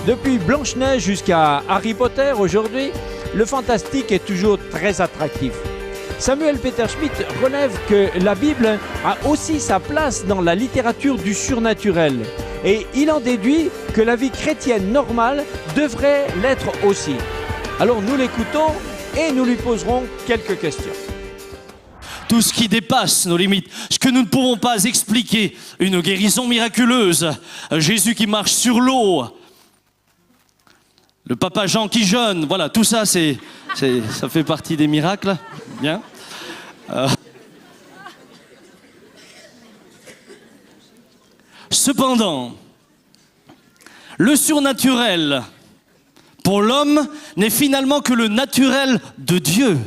Depuis Blanche-Neige jusqu'à Harry Potter aujourd'hui, le fantastique est toujours très attractif. Samuel Peter Schmidt relève que la Bible a aussi sa place dans la littérature du surnaturel. Et il en déduit que la vie chrétienne normale devrait l'être aussi. Alors nous l'écoutons et nous lui poserons quelques questions. Tout ce qui dépasse nos limites, ce que nous ne pouvons pas expliquer, une guérison miraculeuse, Jésus qui marche sur l'eau, le papa Jean qui jeûne, voilà, tout ça, ça fait partie des miracles. Bien. Cependant, le surnaturel, pour l'homme, n'est finalement que le naturel de Dieu.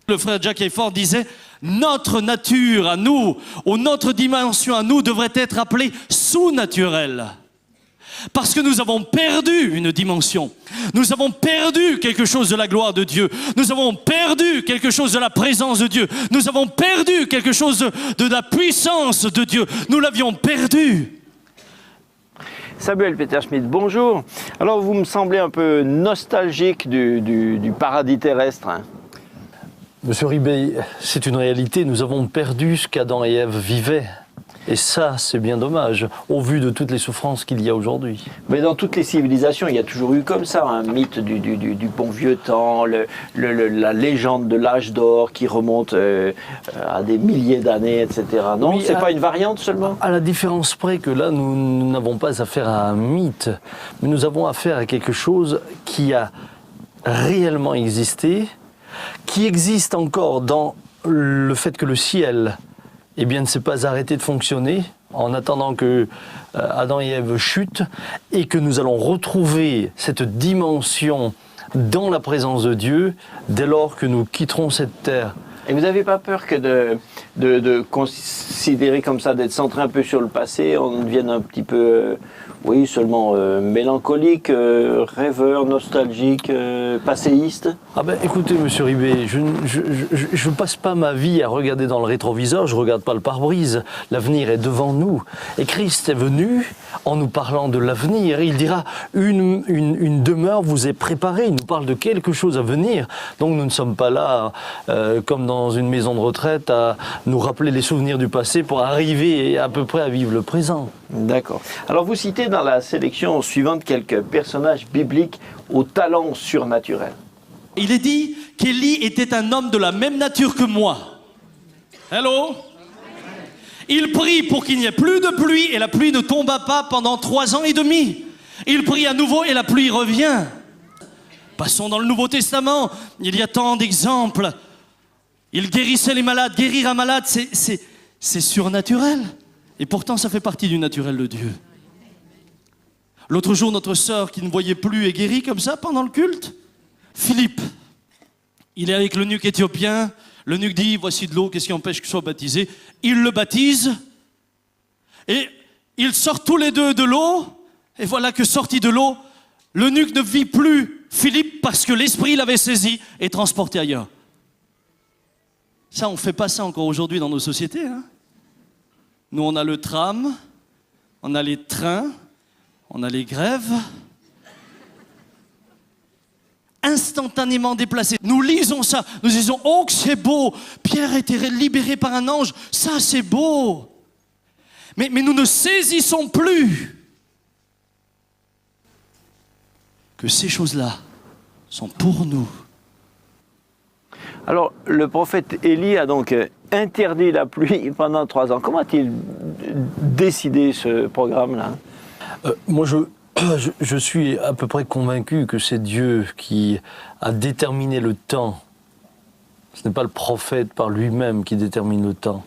Le frère Jack Hayford disait « Notre nature à nous, ou notre dimension à nous, devrait être appelée sous-naturelle. » Parce que nous avons perdu une dimension. Nous avons perdu quelque chose de la gloire de Dieu. Nous avons perdu quelque chose de la présence de Dieu. Nous avons perdu quelque chose de la puissance de Dieu. Nous l'avions perdu. Samuel Peter Schmidt, bonjour. Alors vous me semblez un peu nostalgique du paradis terrestre. Hein. Monsieur Ribet, c'est une réalité. Nous avons perdu ce qu'Adam et Ève vivaient. Et ça, c'est bien dommage, au vu de toutes les souffrances qu'il y a aujourd'hui. Mais dans toutes les civilisations, il y a toujours eu comme ça un mythe du bon vieux temps, la légende de l'âge d'or qui remonte à des milliers d'années, etc. Non, oui, c'est pas une variante seulement? À la différence près que là, nous n'avons pas affaire à un mythe, mais nous avons affaire à quelque chose qui a réellement existé, qui existe encore dans le fait que le ciel ne s'est pas arrêté de fonctionner en attendant que Adam et Ève chutent et que nous allons retrouver cette dimension dans la présence de Dieu dès lors que nous quitterons cette terre. Et vous n'avez pas peur que de considérer comme ça, d'être centré un peu sur le passé, on devienne un petit peu, oui, seulement mélancolique, rêveur, nostalgique, passéiste? Ah ben écoutez, monsieur Ribet, je ne passe pas ma vie à regarder dans le rétroviseur, je ne regarde pas le pare-brise. L'avenir est devant nous. Et Christ est venu en nous parlant de l'avenir. Il dira, une demeure vous est préparée. Il nous parle de quelque chose à venir. Donc nous ne sommes pas là, comme dans une maison de retraite, à nous rappeler les souvenirs du passé pour arriver à peu près à vivre le présent. D'accord. Alors vous citez dans la sélection suivante quelques personnages bibliques au talent surnaturel. Il est dit qu'Élie était un homme de la même nature que moi. Hello? Il prie pour qu'il n'y ait plus de pluie et la pluie ne tomba pas pendant 3 ans et demi. Il prie à nouveau et la pluie revient. Passons dans le Nouveau Testament, il y a tant d'exemples. Il guérissait les malades. Guérir un malade, c'est surnaturel. Et pourtant, ça fait partie du naturel de Dieu. L'autre jour, notre sœur qui ne voyait plus est guérie comme ça pendant le culte. Philippe, il est avec l'eunuque éthiopien. L'eunuque dit, voici de l'eau, qu'est-ce qui empêche que je sois baptisé? Il le baptise. Et ils sortent tous les deux de l'eau. Et voilà que sorti de l'eau, l'eunuque ne vit plus Philippe parce que l'esprit l'avait saisi et transporté ailleurs. Ça, on ne fait pas ça encore aujourd'hui dans nos sociétés. Hein. Nous, on a le tram, on a les trains, on a les grèves. Instantanément déplacés. Nous lisons ça, nous disons « Oh, que c'est beau! Pierre a été libéré par un ange, ça c'est beau !» Mais nous ne saisissons plus que ces choses-là sont pour nous. Alors, le prophète Élie a donc interdit la pluie pendant 3 ans. Comment a-t-il décidé ce programme-là? Moi, je suis à peu près convaincu que c'est Dieu qui a déterminé le temps. Ce n'est pas le prophète par lui-même qui détermine le temps,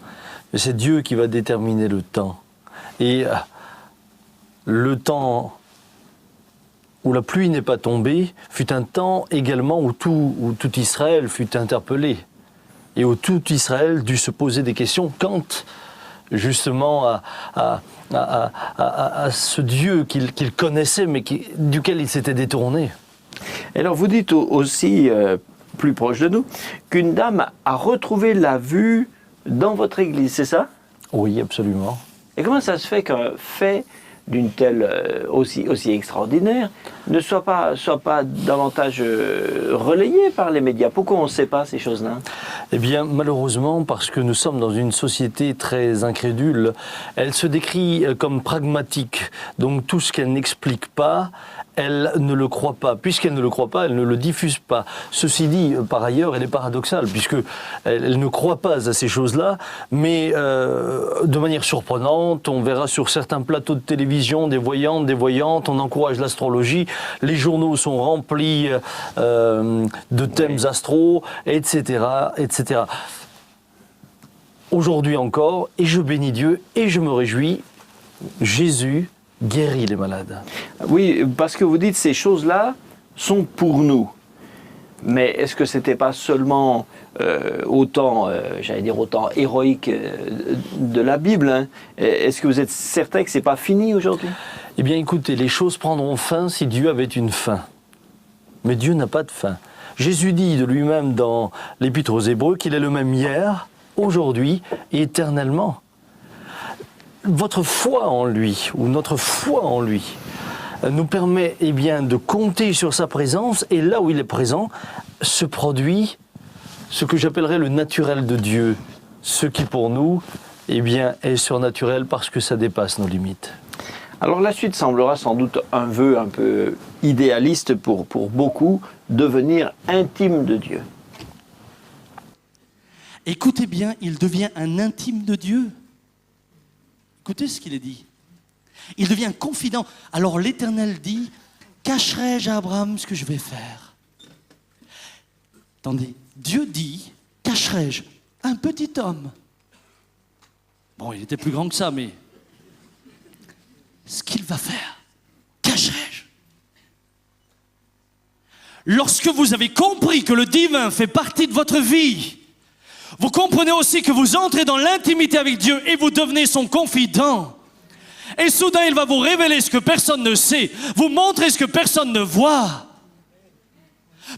mais c'est Dieu qui va déterminer le temps. Et le temps où la pluie n'est pas tombée fut un temps également où tout Israël fut interpellé. Et où tout Israël dut se poser des questions quant justement à ce Dieu qu'il connaissait mais duquel il s'était détourné. Alors vous dites aussi, plus proche de nous, qu'une dame a retrouvé la vue dans votre église, c'est ça? Oui, absolument. Et comment ça se fait qu'un fait d'une telle aussi extraordinaire ne soit pas davantage relayée par les médias? Pourquoi on ne sait pas ces choses-là? Eh bien, malheureusement, parce que nous sommes dans une société très incrédule, elle se décrit comme pragmatique. Donc tout ce qu'elle n'explique pas, elle ne le croit pas. Puisqu'elle ne le croit pas, elle ne le diffuse pas. Ceci dit, par ailleurs, elle est paradoxale, puisqu'elle ne croit pas à ces choses-là, mais de manière surprenante, on verra sur certains plateaux de télévision des voyantes, on encourage l'astrologie, les journaux sont remplis de thèmes astro, etc., etc. Aujourd'hui encore, et je bénis Dieu, et je me réjouis, Jésus guérit les malades. Oui, parce que vous dites ces choses-là sont pour nous. Mais est-ce que c'était pas seulement autant héroïque de la Bible, hein? Est-ce que vous êtes certain que c'est pas fini aujourd'hui? Eh bien écoutez, les choses prendront fin si Dieu avait une fin. Mais Dieu n'a pas de fin. Jésus dit de lui-même dans l'Épître aux Hébreux qu'il est le même hier, aujourd'hui et éternellement. Votre foi en lui, ou notre foi en lui, nous permet de compter sur sa présence, et là où il est présent, se produit ce que j'appellerais le naturel de Dieu, ce qui pour nous est surnaturel parce que ça dépasse nos limites. Alors la suite semblera sans doute un vœu un peu idéaliste pour beaucoup, devenir intime de Dieu. Écoutez bien, il devient un intime de Dieu. Écoutez ce qu'il est dit. Il devient confident. Alors l'Éternel dit, cacherai-je à Abraham ce que je vais faire? Attendez, Dieu dit, cacherai-je un petit homme? Bon, il était plus grand que ça, mais ce qu'il va faire, cacherai-je? Lorsque vous avez compris que le divin fait partie de votre vie, vous comprenez aussi que vous entrez dans l'intimité avec Dieu et vous devenez son confident. Et soudain, il va vous révéler ce que personne ne sait, vous montrer ce que personne ne voit.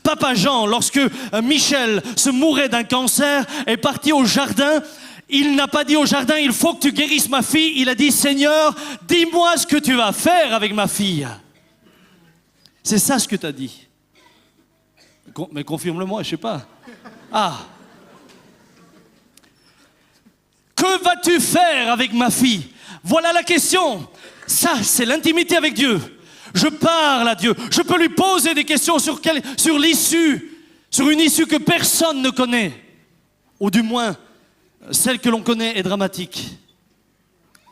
Papa Jean, lorsque Michel se mourait d'un cancer, est parti au jardin. Il n'a pas dit au jardin, il faut que tu guérisses ma fille. Il a dit, Seigneur, dis-moi ce que tu vas faire avec ma fille. C'est ça ce que tu as dit. Mais confirme-le-moi, je ne sais pas. Ah. Que vas-tu faire avec ma fille? Voilà la question. Ça, c'est l'intimité avec Dieu. Je parle à Dieu. Je peux lui poser des questions sur l'issue, sur une issue que personne ne connaît. Ou du moins, celle que l'on connaît est dramatique.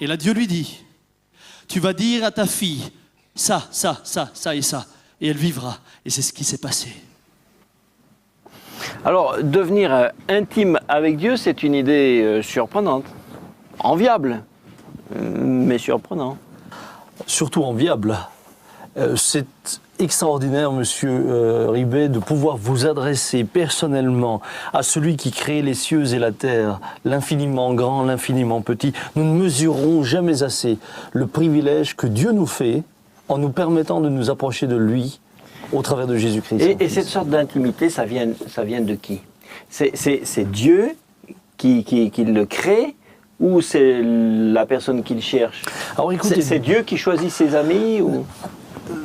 Et là, Dieu lui dit, tu vas dire à ta fille, ça et ça. Et elle vivra. Et c'est ce qui s'est passé. Alors, devenir intime avec Dieu, c'est une idée surprenante, enviable, mais surprenant. Surtout enviable. C'est extraordinaire, monsieur Ribet, de pouvoir vous adresser personnellement à celui qui crée les cieux et la terre, l'infiniment grand, l'infiniment petit. Nous ne mesurerons jamais assez le privilège que Dieu nous fait en nous permettant de nous approcher de lui au travers de Jésus-Christ. Et cette sorte d'intimité, ça vient de qui? C'est Dieu qui le crée, ou c'est la personne qui le cherche? Alors écoutez, c'est Dieu qui choisit ses amis ou...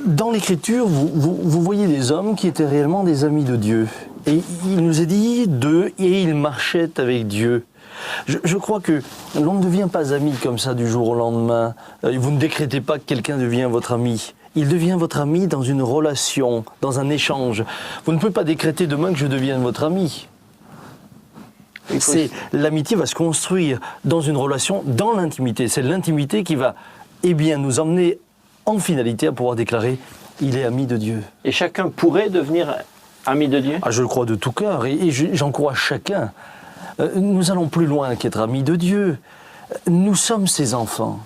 Dans l'Écriture, vous voyez des hommes qui étaient réellement des amis de Dieu. Et il nous est dit d'eux, et ils marchaient avec Dieu. Je crois que l'on ne devient pas ami comme ça du jour au lendemain. Vous ne décrétez pas que quelqu'un devient votre ami. Il devient votre ami dans une relation, dans un échange. Vous ne pouvez pas décréter demain que je devienne votre ami. L'amitié va se construire dans une relation, dans l'intimité. C'est l'intimité qui va nous emmener en finalité à pouvoir déclarer « il est ami de Dieu ». Et chacun pourrait devenir ami de Dieu? Je le crois de tout cœur et j'encourage chacun. Nous allons plus loin qu'être amis de Dieu. Nous sommes ses enfants.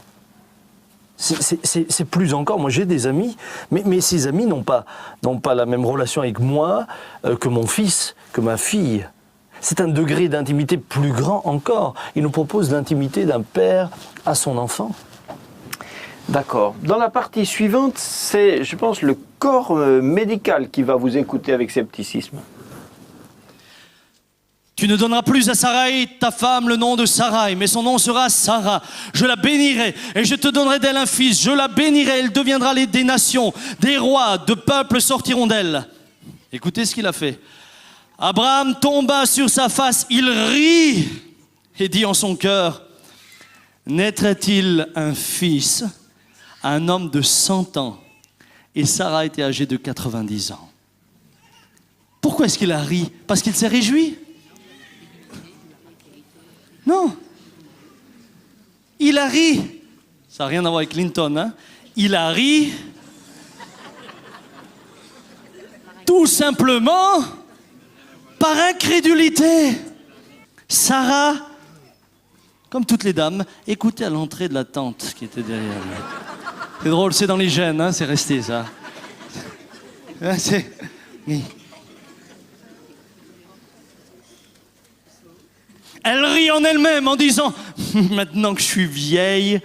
C'est plus encore. Moi, j'ai des amis, mais ces amis n'ont pas la même relation avec moi que mon fils, que ma fille. C'est un degré d'intimité plus grand encore. Il nous propose l'intimité d'un père à son enfant. D'accord. Dans la partie suivante, c'est, je pense, le corps médical qui va vous écouter avec scepticisme. Tu ne donneras plus à Sarai, ta femme, le nom de Sarai, mais son nom sera Sarah. Je la bénirai et je te donnerai d'elle un fils. Je la bénirai, elle deviendra des nations, des rois, de peuples sortiront d'elle. Écoutez ce qu'il a fait. Abraham tomba sur sa face, il rit et dit en son cœur, naîtrait-il un fils à un homme de 100 ans? Et Sarah était âgée de 90 ans. Pourquoi est-ce qu'il a ri? Parce qu'il s'est réjoui? Non. Il a ri. Ça n'a rien à voir avec Clinton, hein? Il a ri. Tout simplement par incrédulité. Sarah, comme toutes les dames, écoutait à l'entrée de la tente qui était derrière lui. C'est drôle, c'est dans les gènes, hein, c'est resté ça. Oui. Elle rit en elle-même en disant « Maintenant que je suis vieille,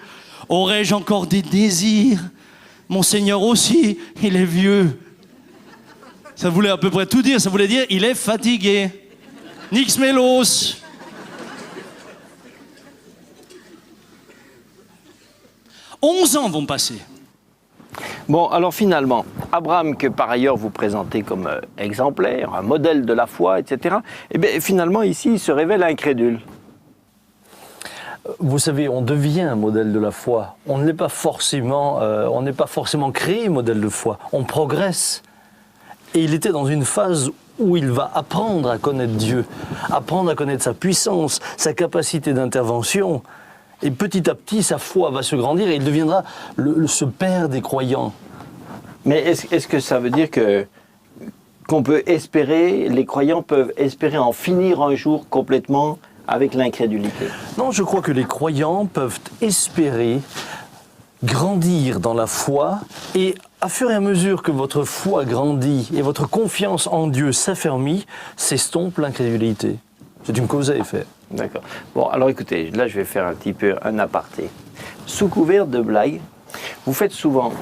aurais-je encore des désirs? Mon Seigneur aussi, il est vieux. » Ça voulait à peu près tout dire, ça voulait dire « Il est fatigué. » Nix mélos. « 11 ans vont passer. » Bon, alors finalement, Abraham, que par ailleurs vous présentez comme exemplaire, un modèle de la foi, etc., eh bien finalement ici, il se révèle incrédule. Vous savez, on devient un modèle de la foi. On n'est pas forcément créé modèle de foi. On progresse. Et il était dans une phase où il va apprendre à connaître Dieu, apprendre à connaître sa puissance, sa capacité d'intervention. Et petit à petit, sa foi va se grandir et il deviendra ce père des croyants. Mais est-ce que ça veut dire qu'on peut espérer, les croyants peuvent espérer en finir un jour complètement avec l'incrédulité? Non, je crois que les croyants peuvent espérer grandir dans la foi et à fur et à mesure que votre foi grandit et votre confiance en Dieu s'affermit, s'estompe l'incrédulité. C'est une cause à effet. D'accord. Bon, alors écoutez, là je vais faire un petit peu un aparté. Sous couvert de blagues, vous faites souvent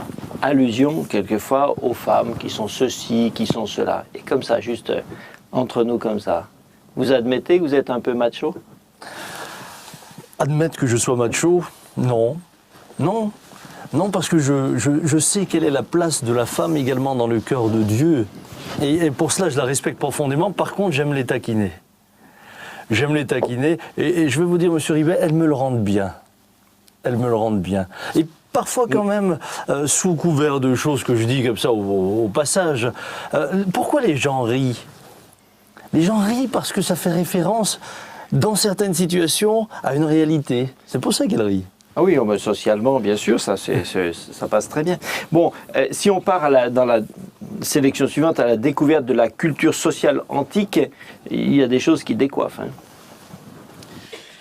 allusion, quelquefois, aux femmes qui sont ceci, qui sont cela. Et comme ça, juste entre nous comme ça, vous admettez que vous êtes un peu macho? Admettre que je sois macho, non. Non. Non, parce que je sais quelle est la place de la femme également dans le cœur de Dieu. Et pour cela, je la respecte profondément. Par contre, j'aime les taquiner. J'aime les taquiner. Et je vais vous dire, monsieur Ribet, elles me le rendent bien. Elles me le rendent bien. Et parfois quand même, sous couvert de choses que je dis comme ça au passage, pourquoi les gens rient? Les gens rient parce que ça fait référence, dans certaines situations, à une réalité. C'est pour ça qu'ils rient. Ah oui, mais socialement, bien sûr, ça passe très bien. Bon, si on part dans la sélection suivante, à la découverte de la culture sociale antique, il y a des choses qui décoiffent. Hein.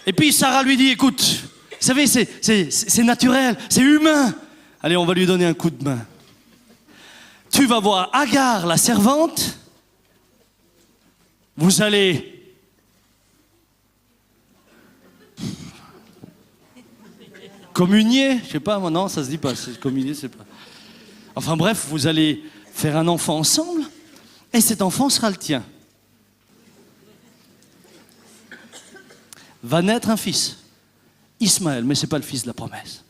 Et puis Sarah lui dit, écoute, vous savez, c'est naturel, c'est humain. Allez, on va lui donner un coup de main. Tu vas voir Agar, la servante. Vous allez... communier, je sais pas, moi non, ça se dit pas, communier, c'est pas. Enfin bref, vous allez faire un enfant ensemble, et cet enfant sera le tien. Va naître un fils, Ismaël, mais c'est pas le fils de la promesse.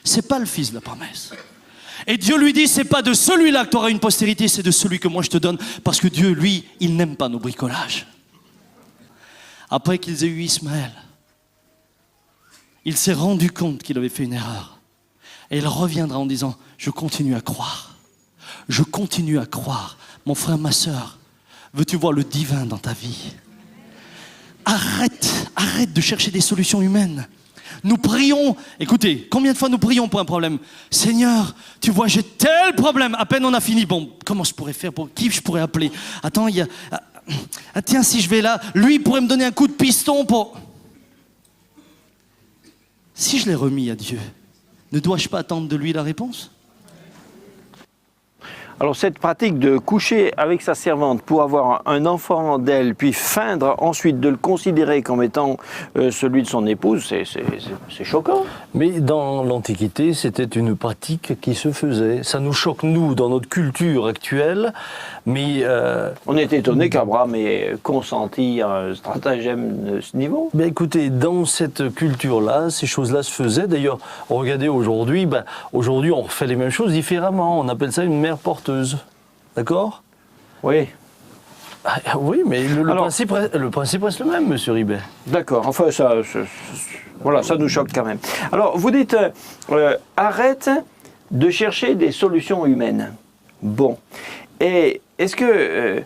C'est pas le fils de la promesse. Et Dieu lui dit, c'est pas de celui-là que tu auras une postérité, c'est de celui que moi je te donne, parce que Dieu, lui, il n'aime pas nos bricolages. Après qu'ils aient eu Ismaël, il s'est rendu compte qu'il avait fait une erreur. Et il reviendra en disant, je continue à croire. Je continue à croire. Mon frère, ma sœur, veux-tu voir le divin dans ta vie? Arrête de chercher des solutions humaines. Nous prions, écoutez, combien de fois nous prions pour un problème? Seigneur, tu vois, j'ai tel problème. À peine on a fini. Bon, comment je pourrais faire? Pour qui je pourrais appeler? Attends, il y a... Ah, tiens, si je vais là, lui pourrait me donner un coup de piston pour... Si je l'ai remis à Dieu, ne dois-je pas attendre de lui la réponse? Alors cette pratique de coucher avec sa servante pour avoir un enfant d'elle, puis feindre ensuite de le considérer comme étant celui de son épouse, c'est choquant. Mais dans l'Antiquité, c'était une pratique qui se faisait. Ça nous choque, nous, dans notre culture actuelle, mais... On est étonné qu'Abraham ait consenti à un stratagème de ce niveau. Ben écoutez, dans cette culture-là, ces choses-là se faisaient. D'ailleurs, regardez aujourd'hui, aujourd'hui on refait les mêmes choses différemment. On appelle ça une mère porteuse. D'accord ? Oui. Oui, mais le principe reste le même, monsieur Ribet. D'accord, enfin voilà, ça nous choque quand même. Alors vous dites, arrête de chercher des solutions humaines. Bon, et est-ce que...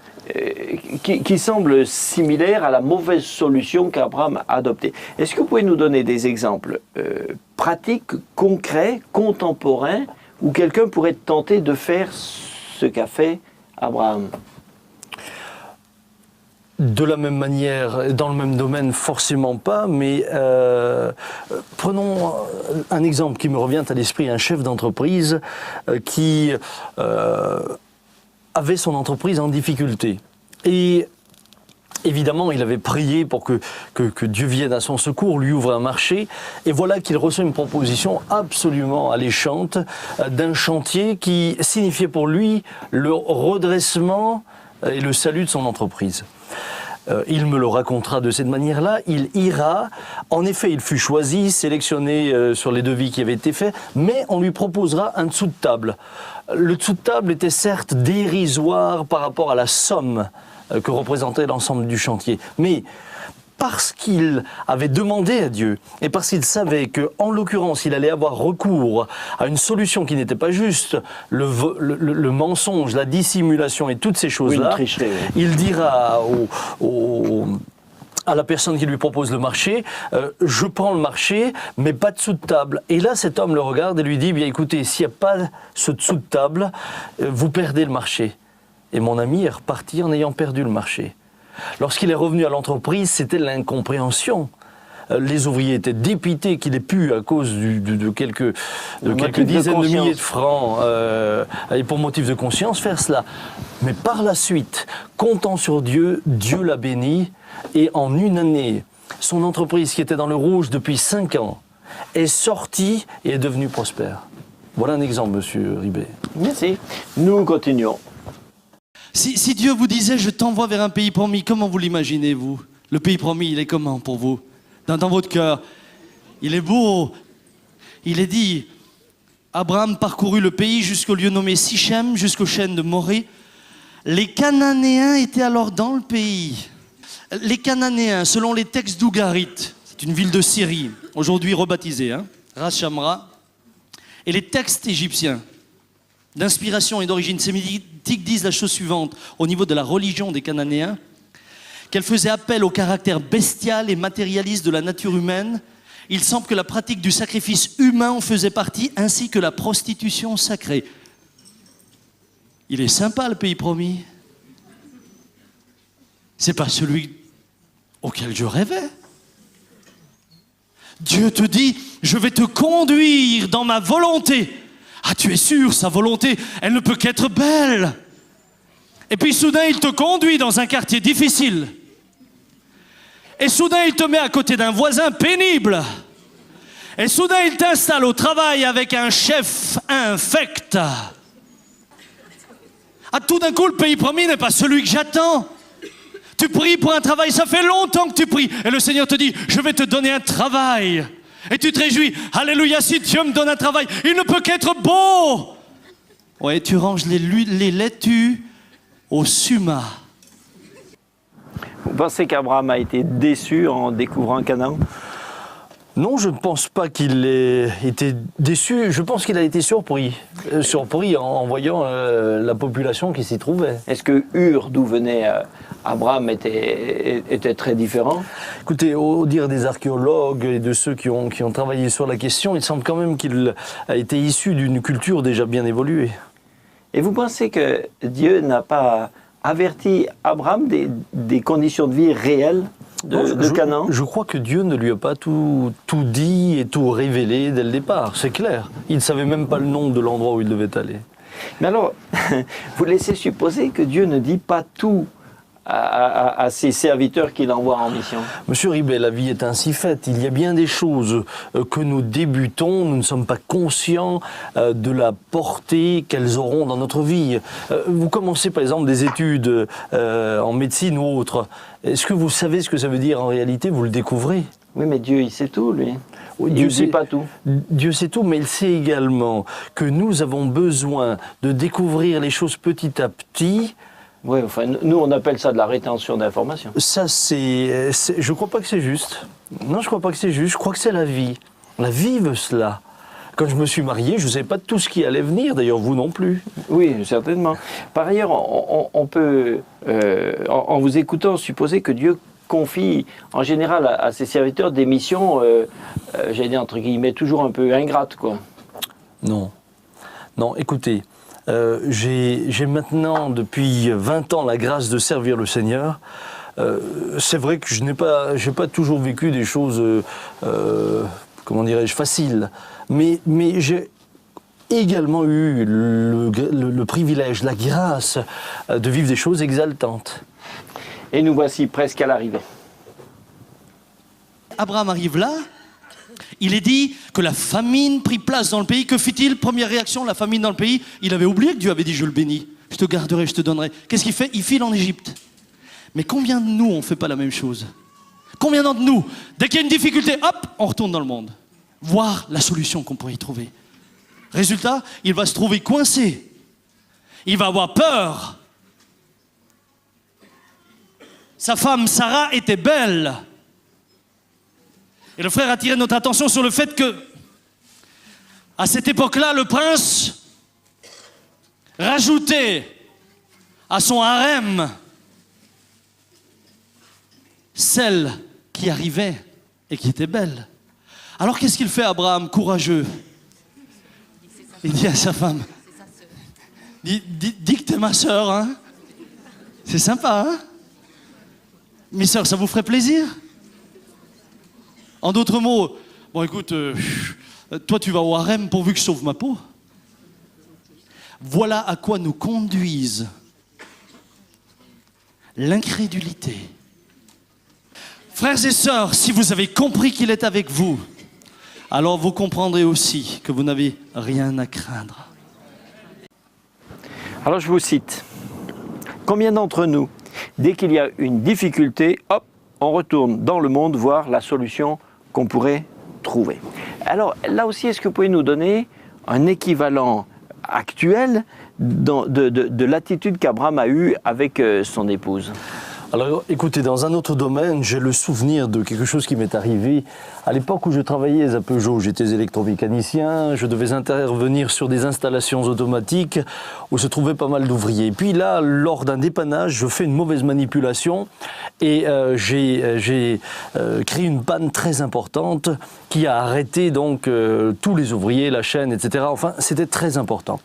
qui semble similaire à la mauvaise solution qu'Abraham a adoptée. Est-ce que vous pouvez nous donner des exemples pratiques, concrets, contemporains, où quelqu'un pourrait tenter de faire ce qu'a fait Abraham? De la même manière, dans le même domaine, forcément pas, mais prenons un exemple qui me revient à l'esprit, un chef d'entreprise qui avait son entreprise en difficulté. Et évidemment, il avait prié pour que Dieu vienne à son secours, lui ouvre un marché, et voilà qu'il reçoit une proposition absolument alléchante d'un chantier qui signifiait pour lui le redressement et le salut de son entreprise. Il me le racontera de cette manière-là, il ira, en effet il fut choisi, sélectionné sur les devis qui avaient été faits, mais on lui proposera un dessous de table. Le dessous de table était certes dérisoire par rapport à la somme que représentait l'ensemble du chantier, mais parce qu'il avait demandé à Dieu et parce qu'il savait qu'en l'occurrence il allait avoir recours à une solution qui n'était pas juste, le mensonge, la dissimulation et toutes ces choses-là, oui, il dira à la personne qui lui propose le marché, je prends le marché, mais pas de dessous de table. Et là, cet homme le regarde et lui dit, bien écoutez, s'il n'y a pas ce dessous de table, vous perdez le marché. Et mon ami est reparti en ayant perdu le marché. Lorsqu'il est revenu à l'entreprise, c'était l'incompréhension. Les ouvriers étaient dépités qu'il ait pu, à cause de quelques dizaines de milliers de francs, et pour motif de conscience, faire cela. Mais par la suite, comptant sur Dieu, Dieu l'a béni, et en une année, son entreprise qui était dans le rouge depuis 5 ans est sortie et est devenue prospère. Voilà un exemple, monsieur Ribet. Merci. Nous continuons. Si Dieu vous disait, je t'envoie vers un pays promis, comment vous l'imaginez, vous? Le pays promis, il est comment pour vous? Dans votre cœur, il est beau. Il est dit, Abraham parcourut le pays jusqu'au lieu nommé Sichem, jusqu'aux chênes de Morée. Les Cananéens étaient alors dans le pays. Les Cananéens, selon les textes d'Ougarit, c'est une ville de Syrie, aujourd'hui rebaptisée, Ras Shamra, et les textes égyptiens, d'inspiration et d'origine sémitique, disent la chose suivante au niveau de la religion des Cananéens, qu'elle faisait appel au caractère bestial et matérialiste de la nature humaine. Il semble que la pratique du sacrifice humain en faisait partie, ainsi que la prostitution sacrée. Il est sympa le pays promis. C'est pas celui auquel je rêvais. Dieu te dit, je vais te conduire dans ma volonté. Ah, tu es sûr, sa volonté, elle ne peut qu'être belle. Et puis soudain, il te conduit dans un quartier difficile. Et soudain, il te met à côté d'un voisin pénible. Et soudain, il t'installe au travail avec un chef infect. Ah, tout d'un coup, le pays promis n'est pas celui que j'attends. Tu pries pour un travail, ça fait longtemps que tu pries. Et le Seigneur te dit, je vais te donner un travail. Et tu te réjouis, alléluia, si Dieu me donne un travail, il ne peut qu'être beau. Ouais, tu ranges les laitues au suma. Vous pensez qu'Abraham a été déçu en découvrant Canaan? Non, je ne pense pas qu'il ait été déçu. Je pense qu'il a été surpris en voyant la population qui s'y trouvait. Est-ce que Ur, d'où venait Abraham, était très différent? Écoutez, au dire des archéologues et de ceux qui ont travaillé sur la question, il semble quand même qu'il a été issu d'une culture déjà bien évoluée. Et vous pensez que Dieu n'a pas averti Abraham des conditions de vie réelles de Canaan? Je crois que Dieu ne lui a pas tout dit et tout révélé dès le départ, c'est clair. Il ne savait même pas le nom de l'endroit où il devait aller. Mais alors, vous laissez supposer que Dieu ne dit pas tout à ses serviteurs qu'il envoie en mission. Monsieur Ribet, la vie est ainsi faite. Il y a bien des choses que nous débutons, nous ne sommes pas conscients de la portée qu'elles auront dans notre vie. Vous commencez par exemple des études en médecine ou autre. Est-ce que vous savez ce que ça veut dire en réalité? Vous le découvrez. Oui, mais Dieu, il sait tout, lui. Oui, Il ne sait pas tout. Dieu sait tout, mais il sait également que nous avons besoin de découvrir les choses petit à petit. Oui, enfin, nous, on appelle ça de la rétention d'informations. Ça, je ne crois pas que c'est juste. Non, je ne crois pas que c'est juste. Je crois que c'est la vie. La vie veut cela. Quand je me suis marié, je ne savais pas tout ce qui allait venir. D'ailleurs, vous non plus. Oui, certainement. Par ailleurs, on peut, en vous écoutant, supposer que Dieu confie en général à ses serviteurs des missions, j'allais dire entre guillemets, toujours un peu ingrates, quoi. Non. Non, écoutez, j'ai maintenant, depuis 20 ans, la grâce de servir le Seigneur. C'est vrai que je n'ai pas toujours vécu des choses, comment dirais-je, faciles. Mais j'ai également eu le privilège, la grâce de vivre des choses exaltantes. Et nous voici presque à l'arrivée. Abraham arrive là, il est dit que la famine prit place dans le pays. Que fit-il? Première réaction, la famine dans le pays. Il avait oublié que Dieu avait dit je le bénis, je te garderai, je te donnerai. Qu'est-ce qu'il fait? Il file en Égypte. Mais combien de nous on ne fait pas la même chose? Combien d'entre nous, dès qu'il y a une difficulté, hop, on retourne dans le monde, voir la solution qu'on pourrait y trouver. Résultat, il va se trouver coincé. Il va avoir peur. Sa femme Sarah était belle. Et le frère a attiré notre attention sur le fait que, à cette époque-là, le prince rajoutait à son harem celle qui arrivait et qui était belle. Alors qu'est-ce qu'il fait, Abraham, courageux? Il dit à sa femme, dis que t'es ma sœur, hein? C'est sympa, hein? Mes sœurs, ça vous ferait plaisir? En d'autres mots, bon écoute, toi tu vas au harem pourvu que je sauve ma peau. Voilà à quoi nous conduisent l'incrédulité. Frères et sœurs, si vous avez compris qu'il est avec vous, alors vous comprendrez aussi que vous n'avez rien à craindre. Alors je vous cite. Combien d'entre nous, dès qu'il y a une difficulté, hop, on retourne dans le monde voir la solution qu'on pourrait trouver. Alors là aussi, est-ce que vous pouvez nous donner un équivalent actuel de l'attitude qu'Abraham a eue avec son épouse? Alors écoutez, dans un autre domaine, j'ai le souvenir de quelque chose qui m'est arrivé à l'époque où je travaillais à Peugeot. J'étais électromécanicien, je devais intervenir sur des installations automatiques où se trouvaient pas mal d'ouvriers. Et puis là, lors d'un dépannage, je fais une mauvaise manipulation et j'ai créé une panne très importante qui a arrêté donc tous les ouvriers, la chaîne, etc. Enfin, c'était très important.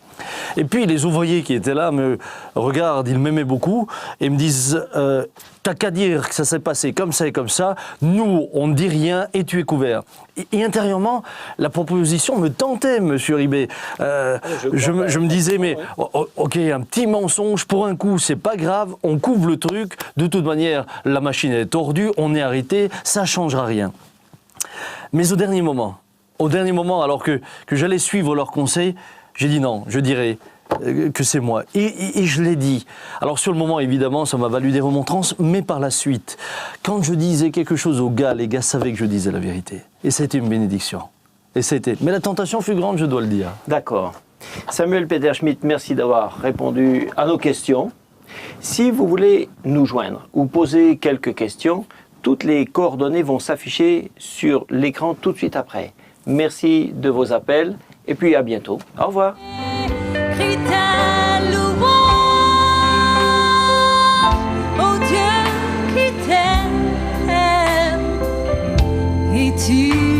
Et puis les ouvriers qui étaient là me regardent, ils m'aimaient beaucoup et me disent t'as qu'à dire que ça s'est passé comme ça et comme ça, nous on ne dit rien et tu es couvert. Et intérieurement, la proposition me tentait, monsieur Ribet. Je me disais, mais ok, un petit mensonge pour un coup, c'est pas grave, on couvre le truc, de toute manière, la machine est tordue, on est arrêté, ça changera rien. Mais au dernier moment, alors que j'allais suivre leurs conseils, j'ai dit non, je dirais que c'est moi. Et je l'ai dit. Alors sur le moment, évidemment, ça m'a valu des remontrances, mais par la suite, quand je disais quelque chose aux gars, les gars savaient que je disais la vérité. Et c'était une bénédiction. Mais la tentation fut grande, je dois le dire. D'accord. Samuel Peter Schmidt, merci d'avoir répondu à nos questions. Si vous voulez nous joindre ou poser quelques questions, toutes les coordonnées vont s'afficher sur l'écran tout de suite après. Merci de vos appels et puis à bientôt. Au revoir. Crie ta louange au Dieu qui t'aime et tu